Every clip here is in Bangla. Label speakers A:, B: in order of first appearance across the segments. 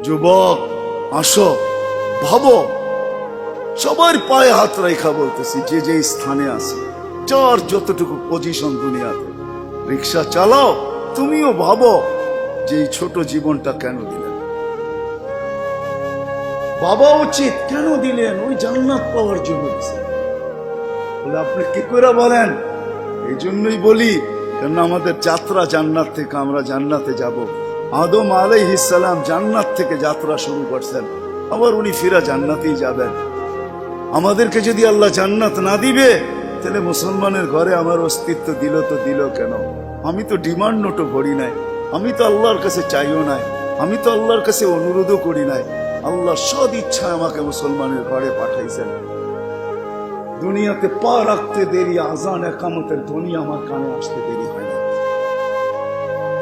A: যুবক আসো, ভাবো, সবার পায়ে হাত রেখা বলতেছি, যে যে স্থানে আছে, যার যতটুকু পজিশন দুনিয়াতে, রিক্সা চালাও, তুমিও ভাবো যে এই ছোট জীবনটা কেন দিলেন। বাবা উচিত কেন দিলেন? ওই জান্নাত পাওয়ার জন্য দিলেন। বলে আপনি কি করে বলেন? এই জন্যই বলি, কেন আমাদের যাত্রা জান্নাত থেকে, আমরা জান্নাতে যাব। আদম আলাইহিস সালাম জান্নাত থেকে যাত্রা শুরু করছেন, আবার উনি ফিরা জান্নাতেই যাবেন। আমাদেরকে যদি আল্লাহ জান্নাত না দিবে, তাহলে মুসলমানের ঘরে আমার অস্তিত্ব দিল তো দিল কেন? আমি তো ডিমান্ড নোটও করি নাই, আমি তো আল্লাহর কাছে চাইও নাই, আমি তো আল্লাহর কাছে অনুরোধও করি নাই। আল্লাহ সদ ইচ্ছায় আমাকে মুসলমানের ঘরে পাঠাইছেন। দুনিয়াতে পা রাখতে দেরি, আজান একামতের ধ্বনি আমার কানে আসতে দেরি হয় না।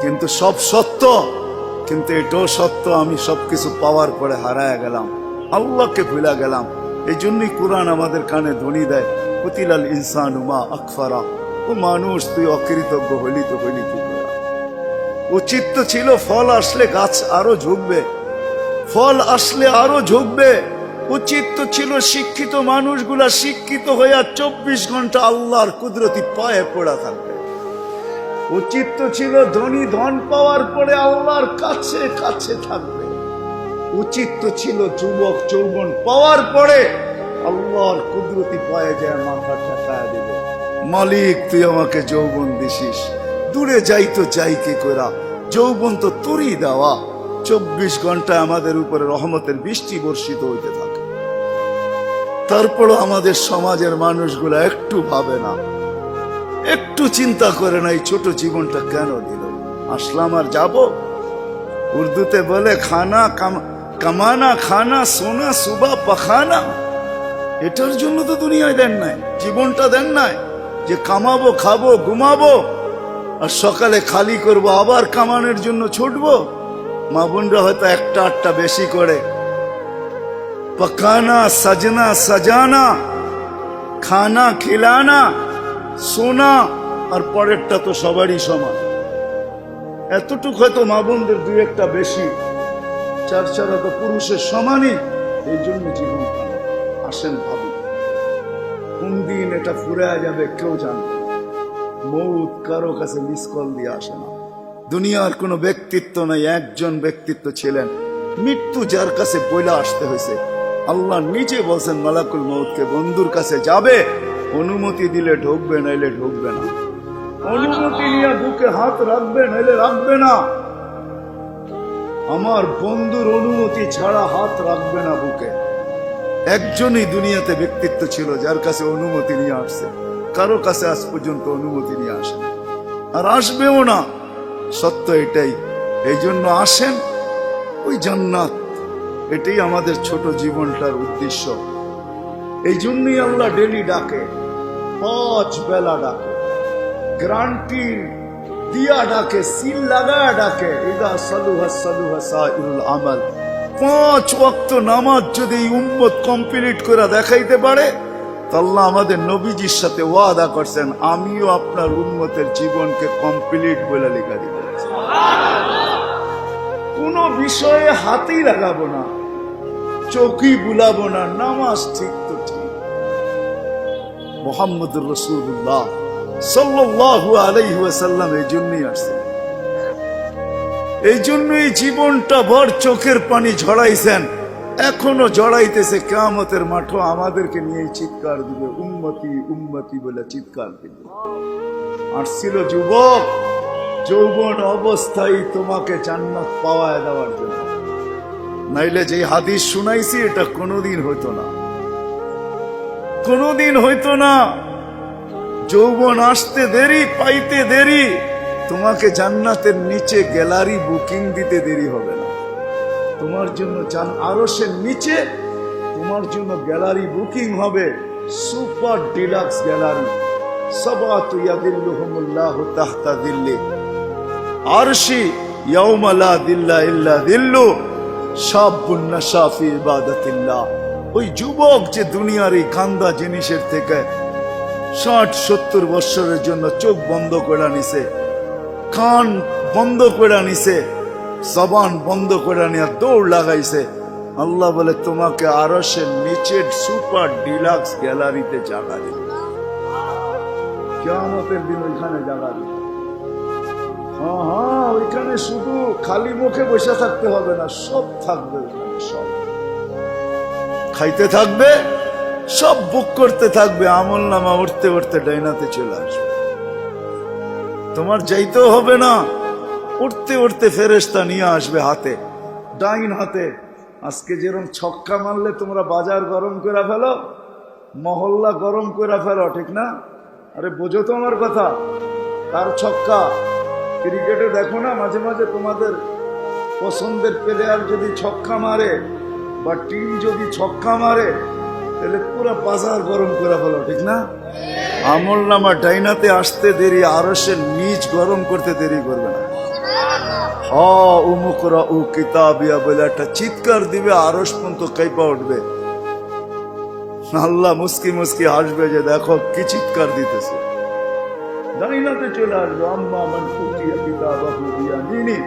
A: কিন্তু সব সত্য, কিন্তু এটাও সত্য, আমি সবকিছু পাওয়ার পরে হারায় গেলাম, আল্লাহকে ভুলে গেলাম। এই জন্যই কোরআন আমাদের কানে ধ্বনি দেয়, কুতিলাল ইনসানু মা আকফারা। ও মানুষ, তুই অকৃতজ্ঞ হইলি তো হইলি কি করে? উচিত তো ছিল ফল আসলে গাছ আরো ঝুঁকবে, ফল আসলে আরো ঝুঁকবে। উচিত তো ছিল শিক্ষিত মানুষগুলা শিক্ষিত হইয়া 24 ঘন্টা আল্লাহর কুদরতি পায়ে পড়া থাকবে। উচিত তো ছিল ধনী ধন পাওয়ার পরে আল্লাহর কাছে কাছে থাকবে। উচিত তো ছিল যুবক যৌবন পাওয়ার পরে আল্লাহর কুদরতি পায়ে যায় মাথা ঠেকায় দেবে, মালিক তুই আমাকে যৌবন দিছিস, দূরে যাই তো যাই কি করা, যৌবন তো তোরই দেওয়া। 24 ঘন্টা আমাদের উপরে রহমতের বৃষ্টি বর্ষিত হইতে থাকে। তারপরও আমাদের সমাজের মানুষগুলা একটু ভাবে না, একটু চিন্তা করে না এই ছোট জীবনটা কেন দিল। আসলাম আর যাব। উর্দুতে বলে খানা কামানা খানা সোনা সুবা পাখানা। এটার জন্য তো দুনিয়ায় দেন নাই, জীবনটা দেন নাই যে কামাবো, খাবো, ঘুমাবো, আর সকালে খালি করব, আবার কামানোর জন্য ছুটবো। মা বোনরা হয়তো একটা আটটা বেশি করে, পকানা সাজনা সাজানা, খানা খিলানা, সোনা, আর পরেরটা তো সবারই সমান। এতটুকু হয়তো মা বোনদের দুই একটা বেশি, চার চারা তো পুরুষের সমানই। এই জন্য জীবন আসেন ভাবি, কোন দিন এটা ফুরে যাবে কেউ জানবে না। মৌত কারো কাছে মিস কল দিয়ে আসে না। দুনিয়ার কোনো ব্যক্তিত্ব নাই, একজন ব্যক্তিত্ব ছিলেন, মৃত্যু যার কাছে বইলা আসতে হয়েছে। আল্লাহ নিজে বলছেন মালাকুল মউতকে, বন্ধুর কাছে যাবে, অনুমতি দিলে ঢুকবে, নাইলে ঢুকবে না। অনুমতি নিয়ে বুকে হাত রাখবে, নাইলে রাখবে না। আমার বন্ধুর অনুমতি ছাড়া হাত রাখবে না বুকে। একজনই দুনিয়াতে ব্যক্তিত্ব ছিল যার কাছে অনুমতি নিয়ে আসছে, কারো কাছে আজ পর্যন্ত অনুমতি নিয়ে আসে আর আসবেও না। সত্য এটাই। এই জন্য আসেন, ওই জান্নাত, এটাই আমাদের ছোট জীবনটার উদ্দেশ্য। এই জন্যই আল্লাহ ডেলি ডাকে, 5 বেলা ডাকে, গ্যারান্টি দিয়া ডাকে, সিল লাগায় ডাকে। ইদা সালুহা সালুহা সাইরুল আমাল। 5 ওয়াক্ত নামাজ যদি এই উম্মত কমপ্লিট করে দেখাইতে পারে, আল্লাহ আমাদের নবীজির সাথে ওয়াদা করছেন, আমিও আপনার উম্মতের জীবনকে কমপ্লিট বলে লেখা দিব। কোন বিষয়ে হাতই লাগাবো না, চোখই বুলাবো না, নামাজ ঠিক তো ঠিক। মুহাম্মদুর রাসূলুল্লাহ সাল্লাল্লাহু আলাইহি ওয়াসাল্লাম এই জন্যই আসছেন, এই জন্যই জীবনটা ভর চোখের পানি ঝরাইছেন, এখনো জড়াইতেছে। কিয়ামতের মাঠে আমাদেরকে নিয়ে চিৎকার দিবে, উম্মতি উম্মতি বলে চিৎকার দিবে। আসছিল যুবক যৌবন অবস্থায় তোমাকে জান্নাত পাওয়ায় দেওয়ার জন্য, নাইলে যে হাদিস শুনাইছি এটা কোনোদিন হইতো না, কোনোদিন হইতো না। যৌবন আসতে দেরি, পাইতে দেরি, তোমাকে জান্নাতের নিচে গ্যালারি বুকিং দিতে দেরি হবে না। তোমার জন্য আরশের নিচে তোমার জন্য গ্যালারি বুকিং হবে, সুপার ডিলাক্স গ্যালারি। সাবাতু ইয়াদিল্লুহুমুল্লাহু তাহতা দিল্লি আরশি ইয়াউমা লা দিল্লা ইল্লা দিল্লু শাবুন নাশা ফি ইবাদাতিল্লাহ। ওই যুবক যে দুনিয়ার এই গান্দা জিনিসের থেকে 60-70 বছরের জন্য চোখ বন্ধ করে নিছে, কান বন্ধ করে নিছে, জবান বন্ধ করে নিয়ে দৌড় লাগাইছে। আল্লাহ বলে তোমাকে আরশের নিচের সুপার ডিলাক্স গ্যালারিতে জায়গা দিবে, কিয়ামতের দিন ওইখানে জায়গা দিবে। হ্যাঁ, ওইখানে শুধু খালি মুখে বসে থাকতে হবে না, সব থাকবে ওইখানে, সব খাইতে থাকবে, সব বুক করতে থাকবে। আমল নামা উঠতে উঠতে ডাইনাতে চলে আসবে, তোমার যাইতেও হবে না, উঠতে উঠতে ফেরেশতা নিয়ে আসবে হাতে, ডাইন হাতে। আজকে যেরকম ছক্কা মারলে তোমরা বাজার গরম করে ফেলো, মহল্লা গরম করে ফেলো, ঠিক না? আরে বোঝো তো আমার কথা। তার ছক্কা ক্রিকেটে দেখো না, মাঝে মাঝে তোমাদের পছন্দের প্লেয়ার যদি ছক্কা মারে বা টিম যদি ছক্কা মারে, তাহলে পুরো বাজার গরম করে ফেলো, ঠিক না? আমল নামা ডাইনাতে আসতে দেরি, আরশের নিচ গরম করতে দেরি করবে না। উমুকরা উ কিতাবিয়া বলে একটা চিৎকার দিবে, আরশ পর্যন্ত কাইপা উঠবে। আল্লাহ মুস্কি মুস্কি হাসবে যে দেখো কি চিৎকার দিতেছে। ডাইনাতে চলে আসবে, আম্মা মান উতিয়া কিতাবাহু বিয়ামিনি।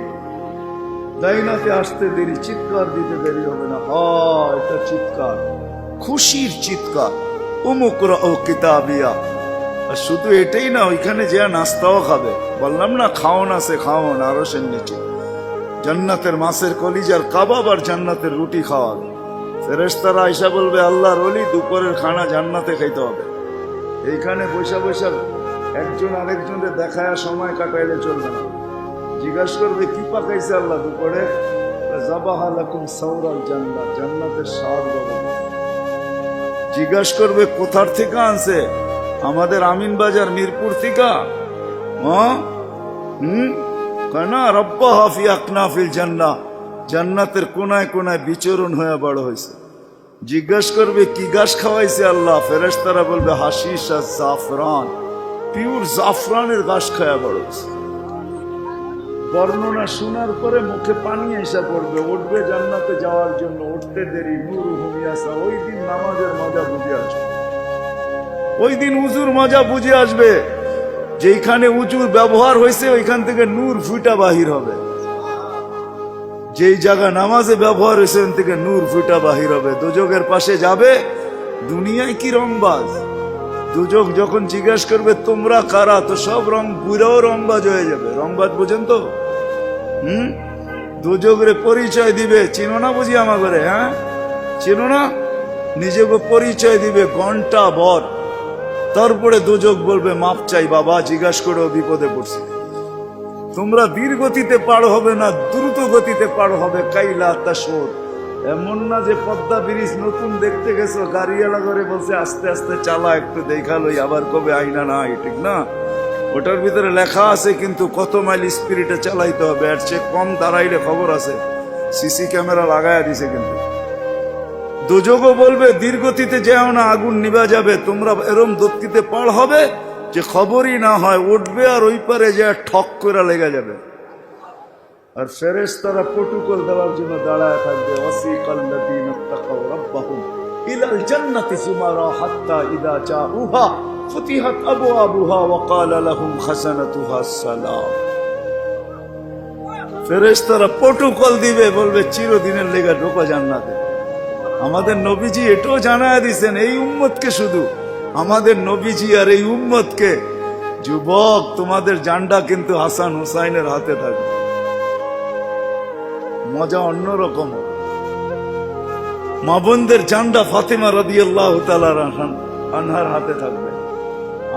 A: ডাইনাতে আসতে দেরি, চিৎকার দিতে দেরি হবে না। এটা চিৎকার, খুশির চিৎকার। উমুকরা ও কিতাবিয়া। আর শুধু এটাই না, ওইখানে যে নাস্তাও খাবে। বললাম না খাওন আছে, খাওন আরশের নিচে। জান্নাতের মাছের কলিজার কাবাব আর জান্নাতের রুটি খাওয়াবে। ফেরেশতারা আয়েশা বলবে আল্লাহর ওলি দুপুরের খানা জান্নাতে খাইতে হবে। এইখানে বৈশা বৈশা একজন আরেকজনের দেখায় সময় কাটাইলে চলবে না। জিজ্ঞাসা করবে কি পাকাইছে আল্লাহ দুপুরে? যাবাহা লাকুম সাওরাল জান্নাত, জান্নাতের ষাঁড় জবাই। জিজ্ঞাসা করবে কোথার থেকে আনছে? আমাদের আমিন বাজার মিরপুর থেকে। কানা রব্বাহা ফি আকনাফিল জান্নাহ, জান্নাতের কোনায় কোনায় বিচরণ হয়ে বড় হয়েছে। জিজ্ঞাসা করবে কি গাছ খাওয়াইছে আল্লাহ? ফেরেশতারা বলবে হাশিশ আর জাফরান, পিওর জাফরানের গাছ খাওয়া বড় হয়েছে। বর্ণনা শোনার পরে মুখে পানি এসে পড়বে, উঠবে জান্নাতে যাওয়ার জন্য। উঠতে দেরি, নূর হুমিয়াসা। ওই দিন নামাজের মজা বুঝে আসবে, ওই দিন উজুর মজা বুঝে আসবে। যেখানে উজুর ব্যবহার হয়েছে ওইখান থেকে নূর ফুটা বাহির হবে। যেই জায়গা নামাজে ব্যবহার হয়েছে ওখান থেকে নূর ফুটা বাহির হবে। দুজকের পাশে যাবে, দুনিয়ায় কি রংবাজ। দুজক যখন জিজ্ঞাসা করবে তোমরা কারা, তো সব রং বুড়াও রংবাজ হয়ে যাবে। রংবাজ বুঝেন তো? দুজকরে পরিচয় দিবে, চিনো না বুঝি আমাকে? হ্যাঁ চিনো না? নিজেকে পরিচয় দিবে ঘন্টা ভর। তারপরে দুজক বলবে মাপ চাই বাবা, জিজ্ঞাসা করেও বিপদে পড়ছি। তোমরা ধীর গতিতে পার হবে না, দ্রুত গতিতে পার হবে। কাইলা তাসর, এমন না যে পদ্মা ব্রিজ নতুন দেখতে গেছো, গাড়িওয়ালা করে বলছে আস্তে আস্তে চালা, একটু দেখালোই, আবার কবে আইনা নাই, ঠিক না? ওটার ভিতরে লেখা আছে কিন্তু কত মাইল স্পিরিটে চালাইতে হবে। এর চেয়ে কম দাঁড়াইলে খবর আছে, সিসি ক্যামেরা লাগাইয়া দিছে। কিন্তু দুজকও বলবে দীর্ঘতিতে যেও না, আগুন নিভা যাবে। তোমরা এরম গতিতে পার হবে যে খবরই না হয়, উঠবে আর ওই পারে যে ঠক করে লেগে যাবে। আর ফেরেশতারা প্রটোকল দেওয়ার জন্য দাঁড়ায় থাকবে। ওয়াসিকাল্লাযীনা তাকাউ রাব্বাহুম ইলাল জান্নাতি যুমারা হাত্তা ইযা জাউহা ফুতিহাত আবওয়াবুহা ওয়া ক্বালা লাহুম খাযানাতুহা আসসালাম। ফেরেশতারা প্রটোকল দিবে, বলবে চিরদিনের লেগে ঢোকা জান্নাতে। আমাদের নবীজি এটাও জানায় দিয়েছেন এই উম্মতকে, শুধু আমাদের নবীজি আর এই উম্মতকে, যুবক তোমাদের জান্ডা কিন্তু হাসান হুসাইনের হাতে থাকবে। মজা অন্যরকম। মা বোনদের জান্ডা ফাতেমা রাদিয়াল্লাহু তাআলা আনহার হাতে থাকবে।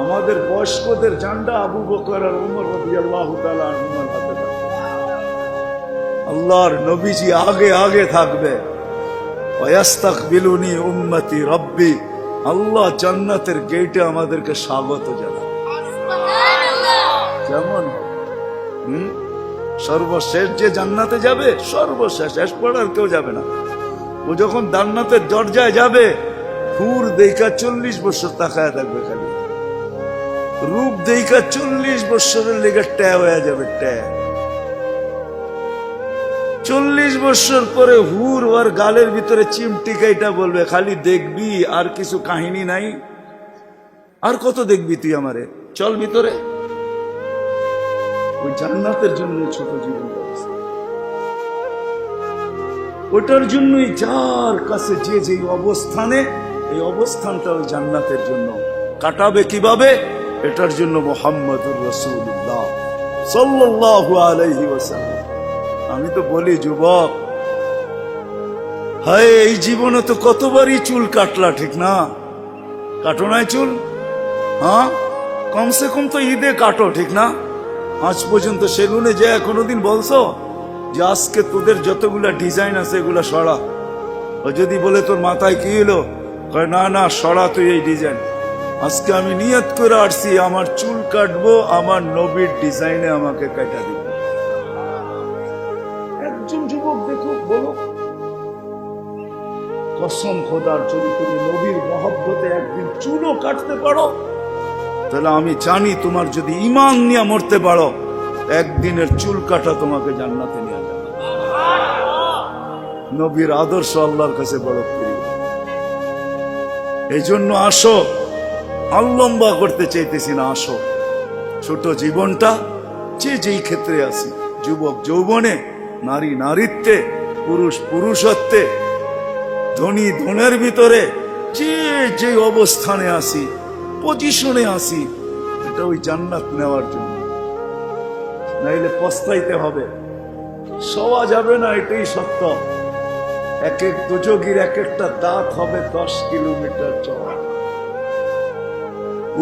A: আমাদের বয়স্কদের জান্ডা আবু বকর আর উমর রাদিয়াল্লাহু তাআলা আনহুর হাতে থাকবে। আল্লাহর নবীজি আগে আগে থাকবে। ওয়াস্তাকবিলুনি উম্মতি রব্বি, আল্লাহ জান্নাতের গেটে আমাদেরকে স্বাগত জানাবে। কেমন সর্বশেষ যে জান্নাতে যাবে, সর্বশেষ, শেষ পড়ার কেউ যাবে না। ও যখন জান্নাতের দরজায় যাবে, হুর দেখা 40 বছর তাকায় থাকবে, খালি রূপ দেখা 40 বছরের লেগে ট্যা হয়ে যাবে। ট্যা 40 বছর পরে হুর ওর গালের ভিতরে চিমটি কাইটা বলবে খালি দেখবি, আর কিছু কাহিনী নাই, আর কত দেখবি তুই আমারে, চল ভিতরে। ওই জান্নাতের জন্য ছোট জীবন ব্যবস্থা। ওটার জন্যই যার কাছে যে যে অবস্থানে, এই অবস্থানটা ওই জান্নাতের জন্য কাটাবে কিভাবে, এটার জন্য মুহাম্মদুর রাসূলুল্লাহ সাল্লাল্লাহু আলাইহি ওয়াসাল্লাম। আমি তো বলি যুবক, হায় এই জীবনে তো কতবারই চুল কাটলা, ঠিক না? কাটো নাই চুল? হ্যাঁ, কমসে কম তো ঈদে কাটো, ঠিক না? আজ পর্যন্ত সেলুনে যে কোনোদিন বলছো যে আজকে তোদের যতগুলা ডিজাইন আছে এগুলা সরা? ও যদি বলে তোর মাথায় কি এলো, কয় না না সরা তুই এই ডিজাইন। আজকে আমি নিয়ত করে আসছি আমার চুল কাটবো আমার নবীর ডিজাইনে, আমাকে কাটা দিব। একজন যুবক দেখো, বলো কসম খোদার, যদি তুমি নবীর মহব্বতে একদিন চুলও কাটতে পারো, তাহলে আমি জানি তোমার যদি ঈমান নিয়ে মরতে পারো, একদিনের চুল কাটা তোমাকে জান্নাতে নিয়ে যাবে। নবীর আদর্শ আল্লাহর কাছে বড় প্রিয়। এই জন্য আসো, লম্বা করতে চাইতেছি না, আসো ছোট জীবনটা যে যেই ক্ষেত্রে আছি, যুবক যৌবনে, নারী নারীত্বে, পুরুষ পুরুষত্বে, ধনী ধনের ভিতরে যে যে অবস্থানে আসি, পজিশনে আসি, এটা ওই জান্নাত নেওয়ার জন্য। নাইলে পস্তাইতে হবে, সওয়া যাবে না, এটাই সত্য। এক এক দুযোগীর এক একটা দাঁত হবে 10 কিলোমিটার চওড়া,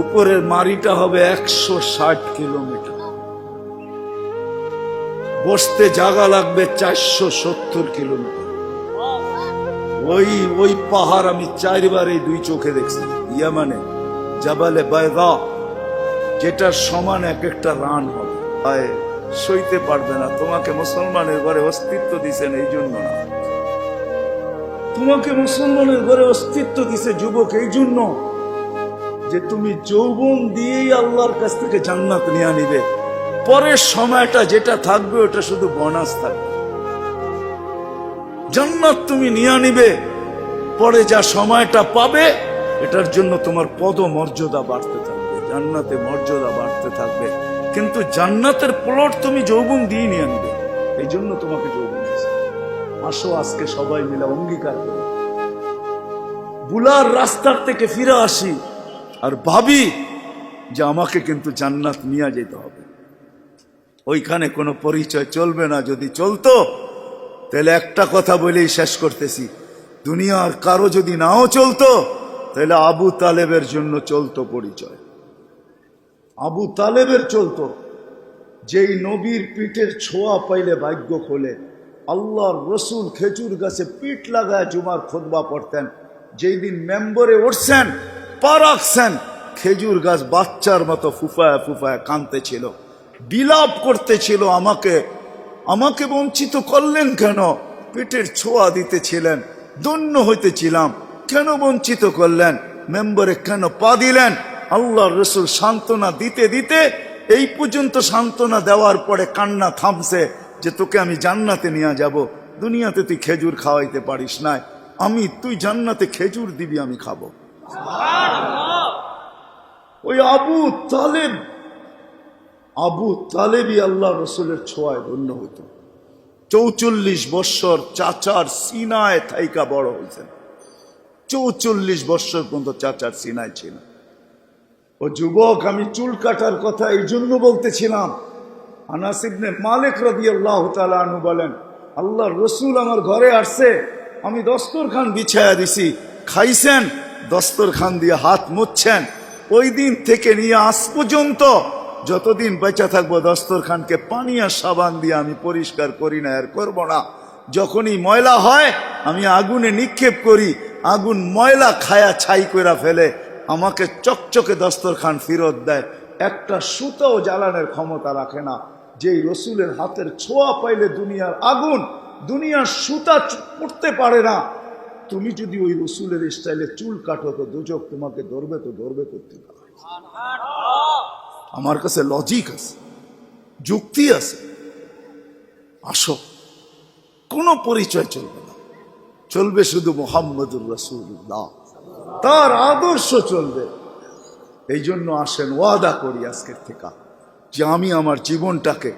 A: উপরের মারিটা হবে 160 কিলোমিটার, বসতে জায়গা লাগবে 470 কিলোমিটার। ওই পাহাড় আমি 4 বার এই 2 চোখে দেখছি, ইয়ামানে জাবালে বায়দা, যেটার সমান এক একটা রান হবে। সইতে পারবে না। তোমাকে মুসলমানের ঘরে অস্তিত্ব দিছেন এই জন্য না, তোমাকে মুসলমানের ঘরে অস্তিত্ব দিছে যুবক এই জন্য যে তুমি যৌবন দিয়েই আল্লাহর কাছ থেকে জান্নাত নিয়ে নিবে। পরের সময়টা যেটা থাকবে ওটা শুধু বোনাস থাকবে। জান্নাত তুমি নিয়ে নিবে, পরে যা সময়টা পাবে এটার জন্য তোমার পদ মর্যাদা বাড়তে থাকবে, জান্নাতে মর্যাদা বাড়তে থাকবে। কিন্তু জান্নাতের প্লট তুমি যৌবন দিয়ে নিয়ে নিবে, এই জন্য তোমাকে যৌবন দিয়েছে। আসো আজকে সবাই মিলে অঙ্গীকার করে বুলার রাস্তার থেকে ফিরে আসি আর ভাবি যে আমাকে কিন্তু জান্নাত নিয়ে যেতে হবে। ওইখানে কোনো পরিচয় চলবে না। যদি চলতো তাহলে একটা কথা বলেই শেষ করতেছি, দুনিয়ার কারো যদি নাও চলতো তাহলে আবু তালেবের জন্য চলতো পরিচয়। আবু তালেবের চলতো, যেই নবীর পিঠের ছোঁয়া পাইলে ভাগ্য খোলে। আল্লাহর রসুল খেজুর গাছে পিঠ লাগায় জুমার খুতবা পড়তেন। যেই দিন মেম্বরে উঠছেন, পা রাখছেন, খেজুর গাছ বাচ্চার মতো ফুফায় ফুফায় কাঁদতেছিল, বিলাপ করতেছিল, আমাকে বঞ্চিত করলেন কেন? পেটের ছোঁয়া দিতেছিলেন, ধন্য হইতেছিলাম, কেন বঞ্চিত করলেন? মেম্বরে কেন পা দিলেন? আল্লাহর রসুল সান্ত্বনা দিতে দিতে এই পর্যন্ত সান্ত্বনা দেওয়ার পরে কান্না থামছে যে তোকে আমি জান্নাতে নিয়ে যাব। দুনিয়াতে তুই খেজুর খাওয়াইতে পারিস না, তুই জান্নাতে খেজুর দিবি, আমি খাবো। ওই আবু তালেবই আল্লাহ রসুলের ছোঁয়ায় ধন্য হইত। 44 বৎসর চাচার সিনায় থাইকা বড় হয়েছেন। 44 বৎসর পর্যন্ত চাচার সিনায় ছিল। ও যুবক, আমি চুল কাটার কথা এই জন্য বলতেছিলাম। আনাস ইবনে মালিক রাদিয়াল্লাহু তাআলা আনহু বলেন, আল্লাহর রসুল আমার ঘরে আসছে, আমি দস্তরখান বিছায়া দিছি, খাইছেন, দস্তরখান দিয়ে হাত মুছছেন। ওই দিন থেকে নিয়ে আজ পর্যন্ত যতদিন বেঁচে থাকবো দস্তরখানকে পানি আর সাবান দিয়ে আমি পরিষ্কার করি না, আর করবো না। যখনই ময়লা হয় আমি আগুনে নিক্ষেপ করি, আগুন ময়লা খায়া ছাই করে ফেলে, আমাকে চকচকে দস্তরখান ফেরত দেয়। একটা সুতাও জ্বালানোর ক্ষমতা রাখে না। যেই রসুলের হাতের ছোঁয়া পাইলে দুনিয়ার আগুন, দুনিয়ার সুতা পড়তে পারে না। তুমি যদি ওই রসুলের স্টাইলে চুল কাটো তো দুজক তোমাকে ধরবে, তো ধরবে করতে পারে। আমার কাছে লজিক আছে, যুক্তি আছে। আসো, কোনো পরিচয় চলবে না, চলবে শুধু মুহাম্মদুর রাসূলুল্লাহ, তার আদর্শ চলবে। এই জন্য আসেন ওয়াদা করি আজকের থেকে যে আমি আমার জীবনটাকে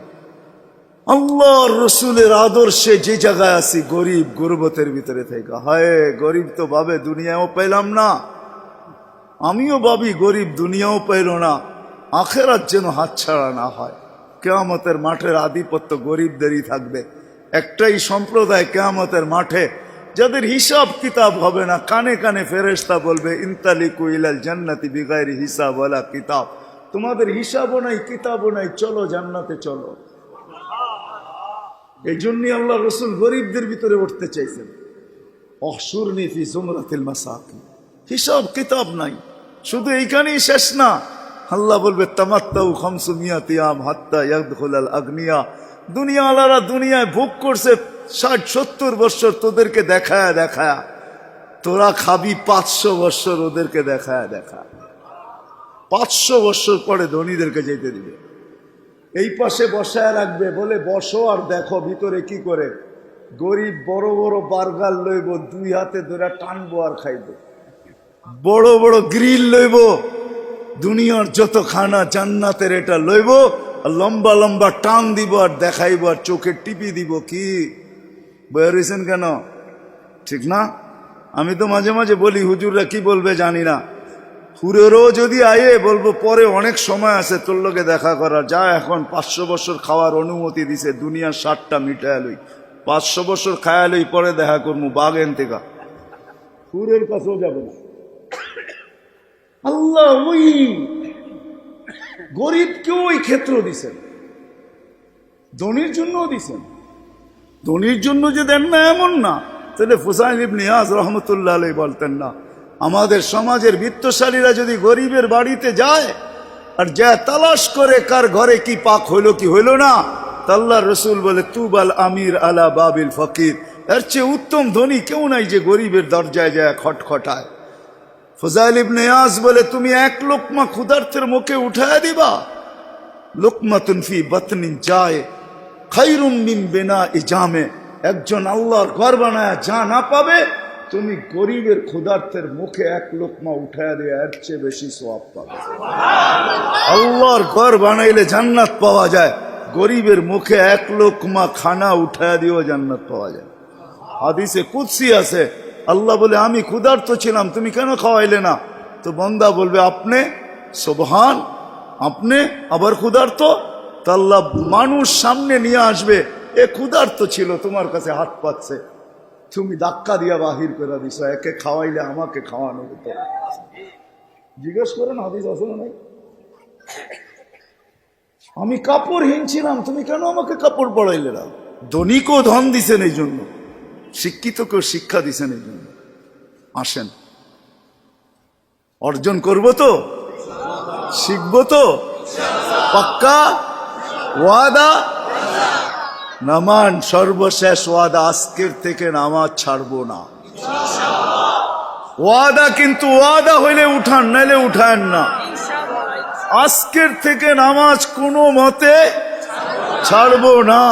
A: আল্লাহর রসুলের আদর্শে যে জায়গায় আছি, গরিব গুরবতের ভিতরে থেকে, হায় গরিব তো ভাবে দুনিয়াও পেলাম না, আমিও ভাবি গরিব দুনিয়াও পেল না, আখেরাত যেন হাতছাড়া না হয়। কিয়ামতের মাঠের আধিপত্য গরিবদেরই থাকবে। একটাই সম্প্রদায় কিয়ামতের মাঠে, যাদের হিসাব কিতাব হবে না, কানে কানে ফেরেশতা বলবে ইনতালিকু ইলাল জান্নাতি বিগাইরি হিসাব ওয়ালা কিতাব, তোমাদের হিসাবও নাই কিতাবও নাই, চলো জান্নাতে চলো। এই জন্যই আল্লাহ রসুল গরিবদের ভিতরে উঠতে চাইছেন, অহশুরনি ফি জুমরাতিল মাসাকিন। হিসাব কিতাব নাই, শুধু এইখানেই শেষ না, আল্লাহ বলবে তামাত্তাউ খামসুমিয়াতি আম হাত্তা ইয়াদখুলাল আগনিয়া। দুনিয়াওয়ালারা দুনিয়ায় ভোগ করছে 60-70 বছর, তোদেরকে দেখায় দেখায়, তোরা খাবি 500 বছর ওদেরকে দেখায় দেখায়। 500 বছর পরে ধনীদেরকে যেতে দিবে, এই পাশে বসায় রাখবে, বলে বসো আর দেখো ভিতরে কি করে। গরিব বড় বড় বার্গার লইব, 2 হাতে ধরে টানবো আর খাইব। বড় বড় গ্রিল লইব, দুনিয়ার যত খানা জান্নাতের এটা লইব, আর লম্বা লম্বা টান দিব আর দেখাইব আর চোখে টিপি দিব। কি বেরিয়েছেন কেন? ঠিক না? আমি তো মাঝে মাঝে বলি, হুজুররা কি বলবে জানি না, হুরেরও যদি আয়ে বলবো পরে অনেক সময় আছে তোর লোকে দেখা করার, যা এখন 500 বছর খাওয়ার অনুমতি দিছে, দুনিয়ার 60টা মিটায় লই, 500 বছর খায়া লই, পরে দেখা করবো বাগেন থেকে। হুরের কাছেও যাবে না। আল্লাহ ওই গরিবকেও ওই ক্ষেত্র দিছেন, ধনীর জন্যও দিছেন। ধনীর জন্য যে দেন না এমন না, তাহলে ফুসাইল ইবনে ইয়াজ রহমতুল্লাহ আলাইহি বলতেন না, আমাদের সমাজের বিত্তশালীরা যদি গরিবের বাড়িতে যায় আর যা তালাশ করে কার ঘরে কি পাক হইল কি হইল না, আল্লাহর রসুল বলে তুবাল আমির আলা বাবিল ফকির, এর চেয়ে উত্তম ধনী কেউ নাই যে গরিবের দরজায় যায় খটখটায়। ফুজাইল ইবনে ইয়াজ বলে তুমি 1 লোকমা ক্ষুধার্তের মুখে উঠায় দিবা, লোকমাতুন ফি বাতনিন যায় খায়রুম মিন বিনাই জামে, একজন আল্লাহর ঘর বানায় যা না পাবে, তুমি গরিবের ক্ষুধার্তের মুখে 1 লোকমা উঠায় দিয়ে এর চেয়ে বেশি সওয়াব পাবে। আল্লাহর ঘর বানাইলে জান্নাত পাওয়া যায়, গরিবের মুখে 1 লোকমা খানা উঠায় দিয়েও জান্নাত পাওয়া যায়। হাদিসে কুদসি আছে, আল্লাহ বলে আমি ক্ষুধার্ত ছিলাম, তুমি কেন খাওয়াইলে না? তো বান্দা বলবে আপনি, সুবহান, আপনি আবার ক্ষুধার্ত? তা আল্লাহ মানুষ সামনে নিয়ে আসবে, এ ক্ষুধার্ত ছিল, তোমার কাছে হাত পাচ্ছে, তুমি ধাক্কা দিয়া বাহির করে দিছো, একে খাওয়াইলে আমাকে খাওয়ানো হতো। জিজ্ঞেস করেন হাদিস আছে না নাই? আমি কাপড়হীন ছিলাম, তুমি কেন আমাকে কাপড় পরাইলে না? ধনীকেও ধন দিছেন এই জন্য, শিক্ষিতকেও শিক্ষা দিছেন এই জন্য। আসেন অর্জন করবো তো, শিখবো তো, পাক্কা ওয়াদা? নামান সর্বশেষ ওয়াদা, আজকের থেকে নামাজ ছাড়বো না। ওয়াদা, কিন্তু ওয়াদা হইলে উঠান, নাইলে উঠান না। আজকের থেকে নামাজ কোনো মতে ছাড়বো না।